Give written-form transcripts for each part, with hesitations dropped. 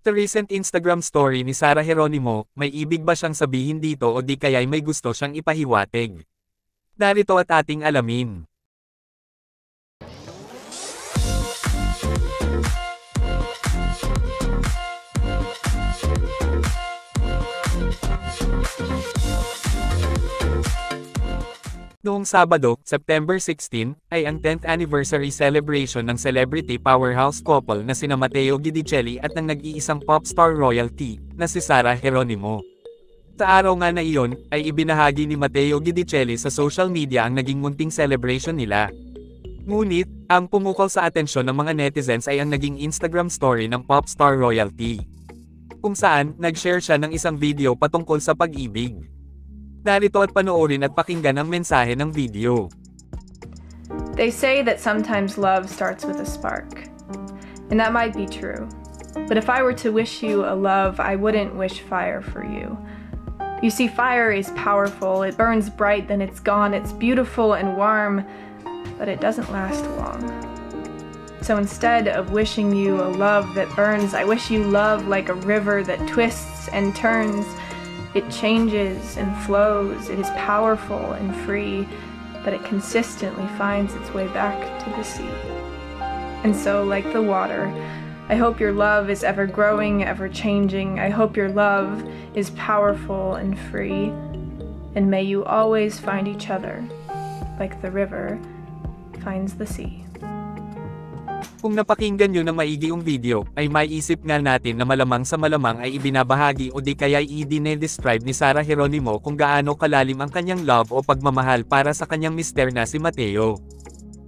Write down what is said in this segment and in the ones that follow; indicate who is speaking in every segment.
Speaker 1: Sa recent Instagram story ni Sarah Geronimo, may ibig ba siyang sabihin dito o di kaya'y may gusto siyang ipahiwatig? Narito at ating alamin. Noong Sabado, September 16, ay ang 10th anniversary celebration ng celebrity powerhouse couple na sina Matteo Guidicelli at ng nag-iisang pop star royalty, na si Sarah Geronimo. Sa araw nga na iyon, ay ibinahagi ni Matteo Guidicelli sa social media ang naging munting celebration nila. Ngunit, ang pumukol sa atensyon ng mga netizens ay ang naging Instagram story ng pop star royalty, kung saan nag-share siya ng isang video patungkol sa pag-ibig. Narito at panoorin at pakinggan ang mensahe ng video.
Speaker 2: They say that sometimes love starts with a spark. And that might be true. But if I were to wish you a love, I wouldn't wish fire for you. You see, fire is powerful. It burns bright, then it's gone. It's beautiful and warm, but it doesn't last long. So instead of wishing you a love that burns, I wish you love like a river that twists and turns. It changes and flows, it is powerful and free, but it consistently finds its way back to the sea. And so, like the water, I hope your love is ever growing, ever changing. I hope your love is powerful and free, and may you always find each other, like the river finds the sea.
Speaker 1: Kung napakinggan nyo na maigi ang video, ay maiisip nga natin na malamang sa malamang ay ibinabahagi o di kaya'y i-describe ni Sarah Geronimo kung gaano kalalim ang kanyang love o pagmamahal para sa kanyang mister na si Matteo.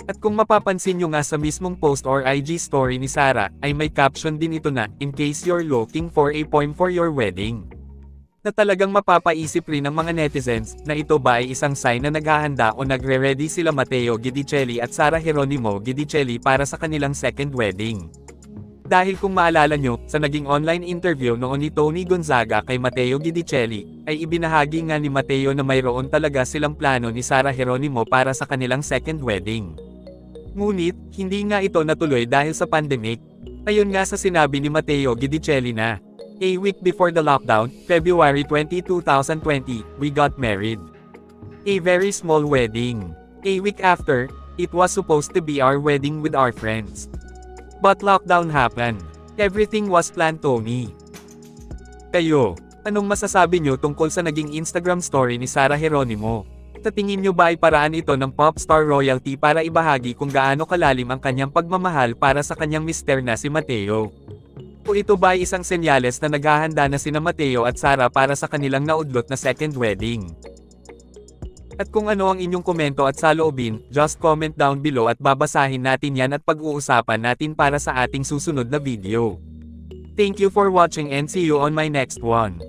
Speaker 1: At kung mapapansin nyo nga sa mismong post or IG story ni Sarah, ay may caption din ito na, "In case you're looking for a poem for your wedding." Na talagang mapapaisip rin ng mga netizens, na ito ba ay isang sign na naghahanda o nagre-ready sila Matteo Guidicelli at Sarah Geronimo Guidicelli para sa kanilang second wedding. Dahil kung maalala nyo, sa naging online interview noon ni Tony Gonzaga kay Matteo Guidicelli, ay ibinahagi nga ni Matteo na mayroon talaga silang plano ni Sarah Geronimo para sa kanilang second wedding. Ngunit, hindi nga ito natuloy dahil sa pandemic. Ayon nga sa sinabi ni Matteo Guidicelli na, "A week before the lockdown, February 20, 2020, we got married. A very small wedding. A week after, it was supposed to be our wedding with our friends. But lockdown happened. Everything was planned, Tony." Kayo, anong masasabi nyo tungkol sa naging Instagram story ni Sarah Geronimo? Sa tingin nyo ba ay paraan ito ng pop star royalty para ibahagi kung gaano kalalim ang kanyang pagmamahal para sa kanyang mister na si Matteo? O ito ba ay isang senyales na naghahanda na sina Matteo at Sarah para sa kanilang naudlot na second wedding? At kung ano ang inyong komento at saloobin, just comment down below at babasahin natin yan at pag-uusapan natin para sa ating susunod na video. Thank you for watching and see you on my next one.